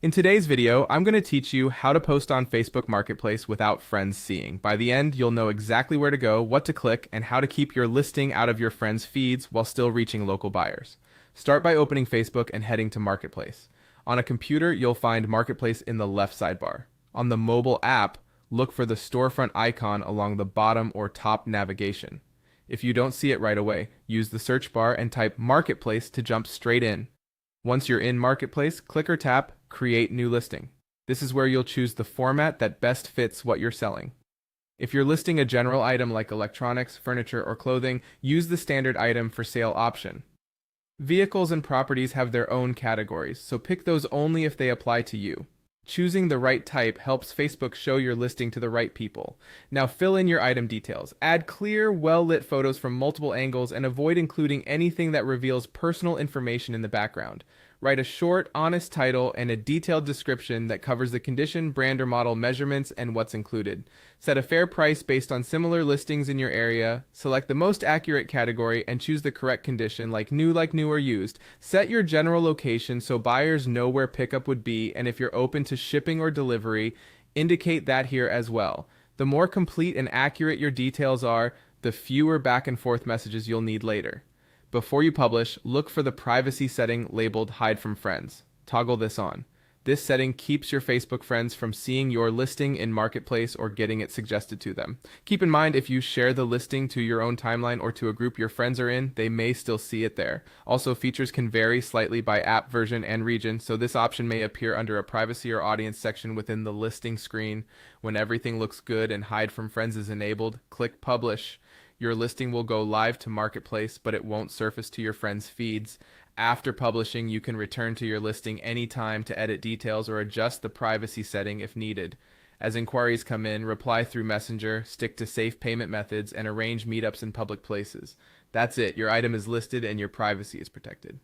In today's video, I'm going to teach you how to post on Facebook Marketplace without friends seeing. By the end, you'll know exactly where to go, what to click, and how to keep your listing out of your friends' feeds while still reaching local buyers. Start by opening Facebook and heading to Marketplace. On a computer, you'll find Marketplace in the left sidebar. On the mobile app, look for the storefront icon along the bottom or top navigation. If you don't see it right away, use the search bar and type Marketplace to jump straight in. Once you're in Marketplace, click or tap Create New Listing. This is where you'll choose the format that best fits what you're selling. If you're listing a general item like electronics, furniture, or clothing, use the standard item for sale option. Vehicles and properties have their own categories, so pick those only if they apply to you. Choosing the right type helps Facebook show your listing to the right people. Now fill in your item details. Add clear, well-lit photos from multiple angles and avoid including anything that reveals personal information in the background. Write a short, honest title and a detailed description that covers the condition, brand or model, measurements, and what's included. Set a fair price based on similar listings in your area. Select the most accurate category and choose the correct condition like new or used. Set your general location so buyers know where pickup would be, and if you're open to shipping or delivery, indicate that here as well. The more complete and accurate your details are, the fewer back and forth messages you'll need later. Before you publish, look for the privacy setting labeled Hide from Friends. Toggle this on. This setting keeps your Facebook friends from seeing your listing in Marketplace or getting it suggested to them. Keep in mind, if you share the listing to your own timeline or to a group your friends are in, they may still see it there. Also, features can vary slightly by app version and region, so this option may appear under a privacy or audience section within the listing screen. When everything looks good and Hide from Friends is enabled, click Publish. Your listing will go live to Marketplace, but it won't surface to your friends' feeds. After publishing, you can return to your listing anytime to edit details or adjust the privacy setting if needed. As inquiries come in, reply through Messenger, stick to safe payment methods, and arrange meetups in public places. That's it. Your item is listed and your privacy is protected.